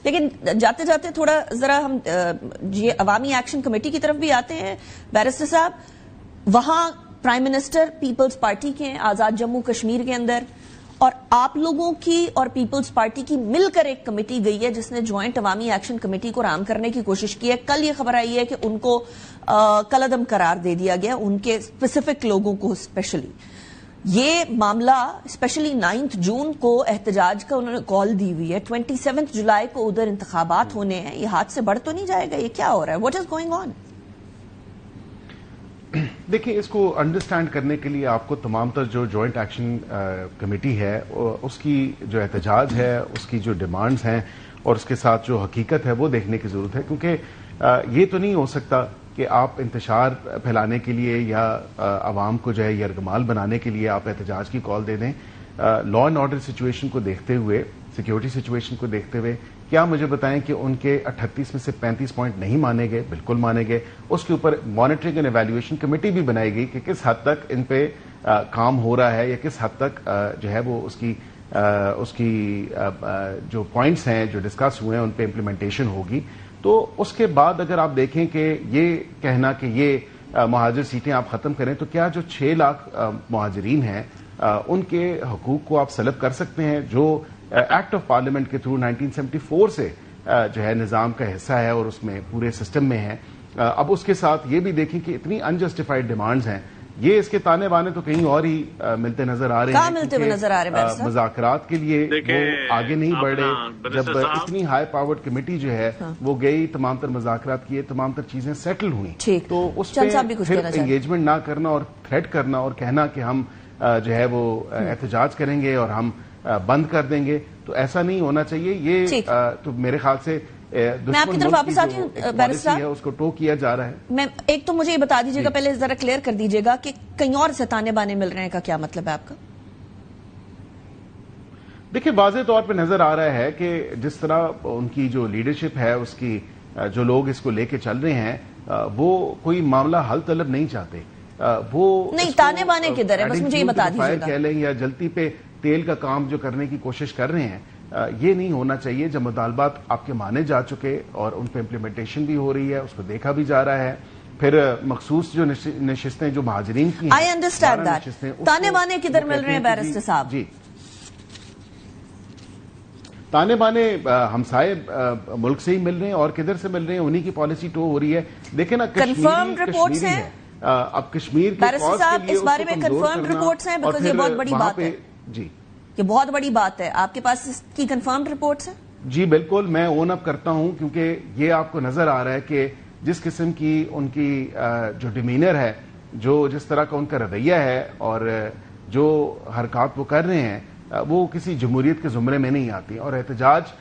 لیکن جاتے جاتے تھوڑا ذرا ہم عوامی ایکشن کمیٹی کی طرف بھی آتے ہیں بیرسٹر صاحب. وہاں پرائم منسٹر پیپلز پارٹی کے ہیں آزاد جموں کشمیر کے اندر, اور آپ لوگوں کی اور پیپلز پارٹی کی مل کر ایک کمیٹی گئی ہے جس نے جوائنٹ عوامی ایکشن کمیٹی کو رام کرنے کی کوشش کی ہے. کل یہ خبر آئی ہے کہ ان کو کالعدم قرار دے دیا گیا, ان کے اسپیسیفک لوگوں کو اسپیشلی. یہ معاملہ اسپیشلی 9 جون کو احتجاج کا انہوں نے کال دی ہوئی ہے, 27 جولائی کو ادھر انتخابات ہونے ہیں. یہ ہاتھ سے بڑھ تو نہیں جائے گا؟ یہ کیا ہو رہا ہے؟ What is going on? دیکھیں, اس کو انڈرسٹینڈ کرنے کے لیے آپ کو تمام تر جو جوائنٹ ایکشن کمیٹی ہے اس کی جو احتجاج ہے, اس کی جو ڈیمانڈز ہیں اور اس کے ساتھ جو حقیقت ہے وہ دیکھنے کی ضرورت ہے. کیونکہ یہ تو نہیں ہو سکتا کہ آپ انتشار پھیلانے کے لیے یا عوام کو جو ہے یرغمال بنانے کے لیے آپ احتجاج کی کال دے دیں. لا اینڈ آرڈر سچویشن کو دیکھتے ہوئے, سیکیورٹی سچویشن کو دیکھتے ہوئے, کیا مجھے بتائیں کہ ان کے 38 میں سے 35 پوائنٹ نہیں مانے گئے؟ بالکل مانے گئے. اس کے اوپر مانیٹرنگ اینڈ ایویلویشن کمیٹی بھی بنائی گئی کہ کس حد تک ان پہ کام ہو رہا ہے یا کس حد تک جو ہے وہ اس کی جو پوائنٹس ہیں جو ڈسکس ہوئے ہیں ان پہ امپلیمنٹیشن ہوگی. تو اس کے بعد اگر آپ دیکھیں کہ یہ کہنا کہ یہ مہاجر سیٹیں آپ ختم کریں, تو کیا جو 6 لاکھ مہاجرین ہیں ان کے حقوق کو آپ سلب کر سکتے ہیں جو ایکٹ آف پارلیمنٹ کے تھرو 1974 سے جو ہے نظام کا حصہ ہے اور اس میں پورے سسٹم میں ہے. اب اس کے ساتھ یہ بھی دیکھیں کہ اتنی انجسٹیفائڈ ڈیمانڈز ہیں. یہ اس کے تانے بانے تو کہیں اور ہی ملتے نظر آ رہے ہیں. کہاں ملتے ہوئے نظر آ رہے ہیں؟ مذاکرات کے لیے وہ آگے نہیں بڑھ رہے. جب اتنی ہائی پاورڈ کمیٹی جو ہے وہ گئی, تمام تر مذاکرات کیے, تمام تر چیزیں سیٹل ہوئیں, تو اس پہ پھر انگیجمنٹ نہ کرنا اور تھریٹ کرنا اور کہنا کہ ہم جو ہے وہ احتجاج کریں گے اور ہم بند کر دیں گے, تو ایسا نہیں ہونا چاہیے. یہ تو میرے خیال سے میں آپ کی طرف واپس آتی ہوں بیرسٹر صاحب, اس کو ٹو کیا جا رہا ہے. میں ایک تو مجھے یہ بتا دیجیے گا, پہلے ذرا کلیئر کر دیجیے گا کہ کہیں اور سے تانے بانے مل رہے ہیں کا کیا مطلب ہے آپ کا؟ دیکھیں, واضح طور پہ نظر آ رہا ہے کہ جس طرح ان کی جو لیڈرشپ ہے, اس کی جو لوگ اس کو لے کے چل رہے ہیں, وہ کوئی معاملہ حل طلب نہیں چاہتے. وہ نہیں, تانے بانے کدھر ہے, بس مجھے یہ بتا دیجیے گا. کہہ لیں یا جلتی پہ تیل کا کام جو کرنے کی کوشش کر رہے ہیں, یہ نہیں ہونا چاہیے. جب مطالبات آپ کے مانے جا چکے اور ان پہ امپلیمنٹیشن بھی ہو رہی ہے, اس کو دیکھا بھی جا رہا ہے, پھر مخصوص جو نشستیں جو مہاجرین کی ہیں, آئی انڈرسٹینڈ دیٹ, تانے بانے کدھر مل رہے ہیں بیرسٹر صاحب؟ جی, تانے بانے ہمسائے ملک سے ہی مل رہے ہیں, اور کدھر سے مل رہے ہیں؟ انہی کی پالیسی ٹو ہو رہی ہے. دیکھیں نا, کنفرمڈ رپورٹس ہیں اب کشمیر کے بیرسٹر صاحب, اس بارے میں کنفرمڈ رپورٹس ہیں؟ بیکاز یہ بہت بڑی بات ہے. جی, یہ بہت بڑی بات ہے. آپ کے پاس اس کی کنفرمڈ رپورٹس ہیں؟ جی بالکل, میں اون اپ کرتا ہوں, کیونکہ یہ آپ کو نظر آ رہا ہے کہ جس قسم کی ان کی جو ڈیمینر ہے, جس طرح کا ان کا رویہ ہے اور جو حرکات وہ کر رہے ہیں, وہ کسی جمہوریت کے زمرے میں نہیں آتی. اور احتجاج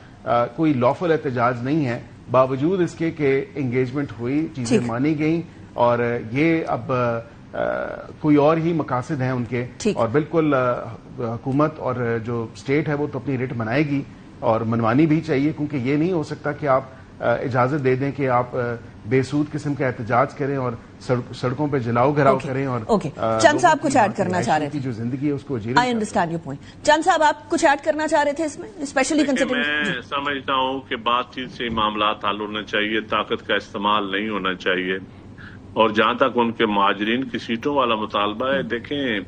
کوئی لافل احتجاج نہیں ہے, باوجود اس کے کہ انگیجمنٹ ہوئی, چیزیں مانی گئیں, اور یہ اب کوئی اور ہی مقاصد ہیں ان کے. اور بالکل حکومت اور جو اسٹیٹ ہے وہ تو اپنی ریٹ منائے گی اور منوانی بھی چاہیے, کیونکہ یہ نہیں ہو سکتا کہ آپ اجازت دے دیں کہ آپ بے سود قسم کا احتجاج کریں اور سڑکوں پہ جلاؤ گھراؤ کریں. اور چند صاحب کچھ ایڈ کرنا چاہ رہے تھے, جو زندگی ہے اس کو آئی انڈرسٹینڈ یور پوائنٹ. چند صاحب آپ کچھ ایڈ کرنا چاہ رہے تھے اس میں, اسپیشلی میں سمجھتا ہوں کہ بات چیت سے معاملات حل ہونا چاہیے, طاقت کا استعمال نہیں ہونا چاہیے. اور جہاں تک ان کے مہاجرین کی سیٹوں والا مطالبہ ہے, دیکھیں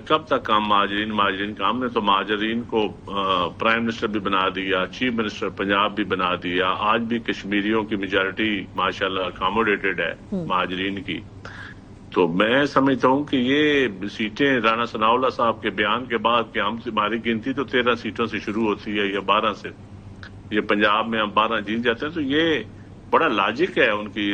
کب تک کام مہاجرین کا. ہم نے تو مہاجرین کو پرائم منسٹر بھی بنا دیا, چیف منسٹر پنجاب بھی بنا دیا, آج بھی کشمیریوں کی میجارٹی ماشاءاللہ اکاموڈیٹڈ ہے مہاجرین کی. تو میں سمجھتا ہوں کہ یہ سیٹیں رانا ثناء اللہ صاحب کے بیان کے بعد کہ ہماری گنتی تو 13 سیٹوں سے شروع ہوتی ہے یا 12 سے, یہ پنجاب میں ہم 12 جیت جاتے ہیں, تو یہ بڑا لاجک ہے ان کی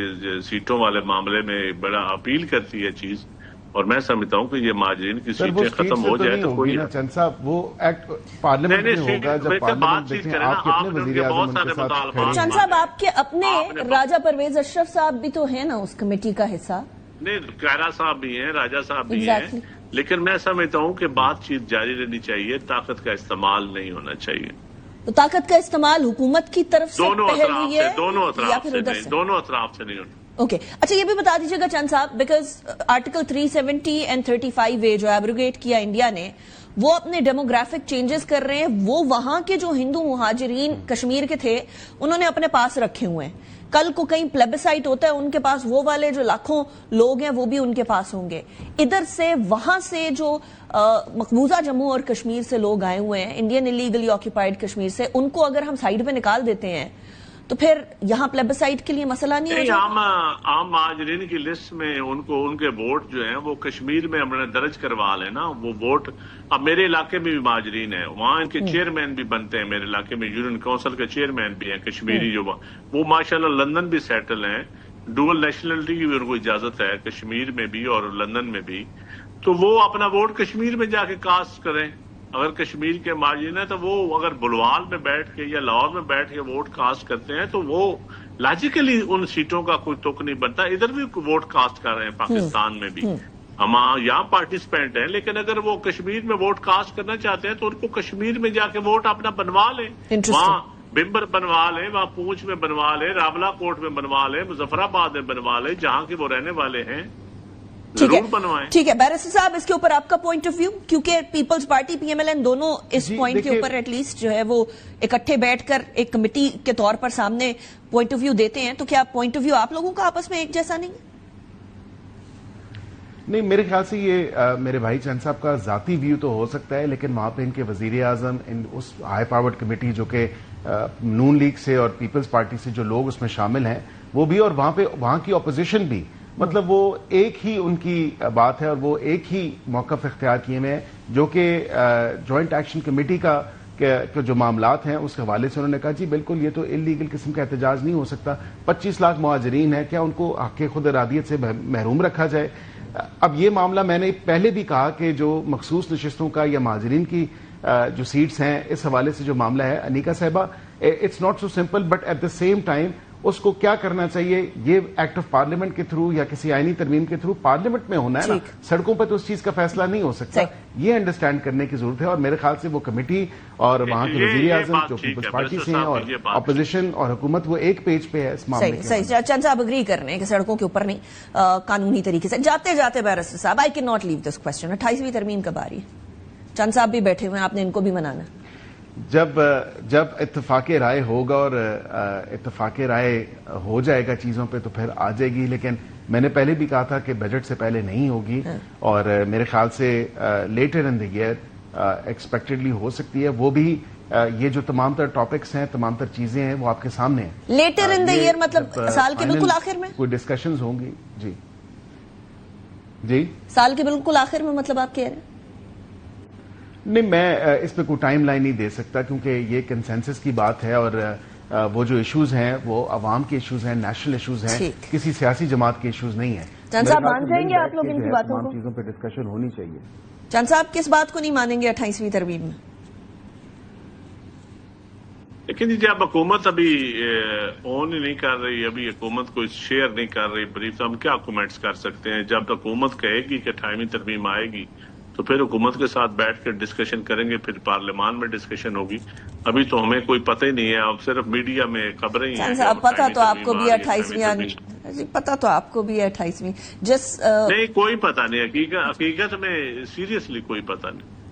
سیٹوں والے معاملے میں, بڑا اپیل کرتی ہے چیز. اور میں سمجھتا ہوں کہ یہ مہاجرین کی سیٹیں ختم ہو جائے تو کوئی چند صاحب وہ ایکٹ پارلیمنٹ میں ہوگا, جب پارلیمنٹ دیکھیں آپ کے اپنے وزیر اعظم ان کے ساتھ. چند صاحب آپ کے اپنے راجہ پرویز اشرف صاحب بھی تو ہیں نا اس کمیٹی کا حصہ؟ نہیں, کائرہ صاحب بھی ہیں, راجہ صاحب بھی ہیں, لیکن میں سمجھتا ہوں کہ بات چیت جاری رہنی چاہیے, طاقت کا استعمال نہیں ہونا چاہیے. تو طاقت کا استعمال حکومت کی طرف سے پہل ہوئی ہے دونوں اطراف سے نہیں ہونا. اوکے, اچھا یہ بھی بتا دیجیے گا چند صاحب, بیکاز آرٹیکل 370 اینڈ 35A جو ایبروگیٹ کیا انڈیا نے, وہ اپنے ڈیموگرافک چینجز کر رہے ہیں. وہ وہاں کے جو ہندو مہاجرین کشمیر کے تھے انہوں نے اپنے پاس رکھے ہوئے ہیں. کل کو کہیں پلیبسائٹ ہوتا ہے ان کے پاس وہ والے جو لاکھوں لوگ ہیں وہ بھی ان کے پاس ہوں گے. ادھر سے وہاں سے جو مقبوضہ جموں اور کشمیر سے لوگ آئے ہوئے ہیں انڈین انلیگلی آکیپائڈ کشمیر سے, ان کو اگر ہم سائیڈ پہ نکال دیتے ہیں تو پھر یہاں پلیبسائٹ کے لیے مسئلہ نہیں ہوتا. عام مہاجرین کی لسٹ میں ان کے ووٹ جو ہیں وہ کشمیر میں ہم نے درج کروا لیں نا. وہ ووٹ اب میرے علاقے میں بھی مہاجرین ہیں, وہاں ان کے چیئرمین بھی بنتے ہیں. میرے علاقے میں یونین کونسل کے چیئرمین بھی ہیں کشمیری, جو وہ ماشاءاللہ لندن بھی سیٹل ہیں. ڈوئل نیشنلٹی کی بھی ان کو اجازت ہے کشمیر میں بھی اور لندن میں بھی. تو وہ اپنا ووٹ کشمیر میں جا کے کاسٹ کریں. اگر کشمیر کے مہاجرین ہیں تو وہ اگر بلوال میں بیٹھ کے یا لاہور میں بیٹھ کے ووٹ کاسٹ کرتے ہیں تو وہ لاجیکلی ان سیٹوں کا کوئی تک نہیں بنتا. ادھر بھی ووٹ کاسٹ کر رہے ہیں پاکستان میں بھی, ہم یہاں پارٹیسپینٹ ہیں. لیکن اگر وہ کشمیر میں ووٹ کاسٹ کرنا چاہتے ہیں تو ان کو کشمیر میں جا کے ووٹ اپنا بنوا لیں. وہاں بمبر بنوا لیں, وہاں پونچھ میں بنوا لیں, راولا کوٹ میں بنوا لیں, مظفر آباد میں بنوا لیں, جہاں کے وہ رہنے والے ہیں ضرور بنوائیں. ٹھیک ہے بیرسٹر صاحب, اس کے اوپر آپ کا پوائنٹ آف ویو, کیونکہ پیپلز پارٹی پی ایم ایل این دونوں اس پوائنٹ کے اوپر ایٹ لیسٹ جو ہے وہ اکٹھے بیٹھ کر ایک کمیٹی کے طور پر سامنے پوائنٹ آف ویو دیتے ہیں, تو کیا پوائنٹ آف ویو آپ لوگوں کا آپس میں ایک جیسا نہیں ہے؟ نہیں, میرے خیال سے یہ میرے بھائی چند صاحب کا ذاتی ویو تو ہو سکتا ہے, لیکن وہاں پہ ان کے وزیر اعظم, اس ہائی پاورڈ کمیٹی جو کہ نون لیگ سے اور پیپلز پارٹی سے جو لوگ اس میں شامل ہیں وہ بھی, اور وہاں کی اپوزیشن بھی, مطلب وہ ایک ہی ان کی بات ہے اور وہ ایک ہی موقف اختیار کیے ہوئے ہیں, جو کہ جوائنٹ ایکشن کمیٹی کا جو معاملات ہیں اس حوالے سے انہوں نے کہا جی بالکل یہ تو انلیگل قسم کا احتجاج نہیں ہو سکتا. 25 لاکھ مہاجرین ہیں, کیا ان کو حق خود ارادیت سے محروم رکھا جائے؟ اب یہ معاملہ میں نے پہلے بھی کہا کہ جو مخصوص نشستوں کا یا مہاجرین کی جو سیٹس ہیں اس حوالے سے جو معاملہ ہے انیکا صاحبہ, it's not so simple, but at the same time اس کو کیا کرنا چاہیے, یہ ایکٹ آف پارلیمنٹ کے تھرو یا کسی آئینی ترمیم کے تھرو پارلیمنٹ میں ہونا ہے نا, سڑکوں پہ تو اس چیز کا فیصلہ نہیں ہو سکتا. یہ انڈرسٹینڈ کرنے کی ضرورت ہے, اور میرے خیال سے وہ کمیٹی اور وہاں کے وزیر اعظم جو پیپلز پارٹی سے ہیں اور اپوزیشن اور حکومت, وہ ایک پیج پہ ہے اس معاملے میں. صحیح, چند صاحب اگری کر رہے ہیں کہ سڑکوں کے اوپر نہیں, قانونی طریقے سے. جاتے جاتے بیرسٹر صاحب, I can not leave this question, 28ویں ترمیم کب آ رہی ہے؟ چند صاحب بھی بیٹھے ہوئے ہیں, آپ نے ان کو بھی منانا. جب اتفاق رائے ہوگا اور اتفاق رائے ہو جائے گا چیزوں پہ تو پھر آ جائے گی, لیکن میں نے پہلے بھی کہا تھا کہ بجٹ سے پہلے نہیں ہوگی, اور میرے خیال سے لیٹر ان دی ایئر ایکسپیکٹڈلی ہو سکتی ہے. وہ بھی یہ جو تمام تر ٹاپکس ہیں, تمام تر چیزیں ہیں, وہ آپ کے سامنے ہیں. لیٹر ان دی ایئر مطلب سال کے بالکل آخر میں کوئی ڈسکشنز ہوں گی. جی سال کے بالکل آخر میں مطلب آپ کہہ رہے ہیں؟ نہیں, میں اس پہ کوئی ٹائم لائن نہیں دے سکتا, کیونکہ یہ کنسنسس کی بات ہے, اور وہ جو ایشوز ہیں وہ عوام کے ایشوز ہیں, نیشنل ایشوز ہیں, کسی سیاسی جماعت کے ایشوز نہیں ہیں. چند صاحب مان جائیں گے آپ لوگ ان کی باتوں کو؟ چیزوں پہ ڈسکشن ہونی چاہیے. چند صاحب کس بات کو نہیں مانیں گے 28ویں ترمیم میں؟ لیکن جب حکومت ابھی آن ہی نہیں کر رہی, ابھی حکومت کوئی شیئر نہیں کر رہی بریف, تو ہم کیا کومنٹس کر سکتے ہیں؟ جب حکومت کہے گی کہ 28ویں ترمیم آئے گی تو پھر حکومت کے ساتھ بیٹھ کے ڈسکشن کریں گے, پھر پارلیمان میں ڈسکشن ہوگی. ابھی تو ہمیں کوئی پتہ ہی نہیں ہے, اب صرف میڈیا میں خبریں ہی ہیں. پتہ تو آپ کو بھی 28ویں, پتہ تو آپ کو بھی 28ویں, نہیں کوئی پتہ نہیں, حقیقت میں سیریسلی کوئی پتہ نہیں.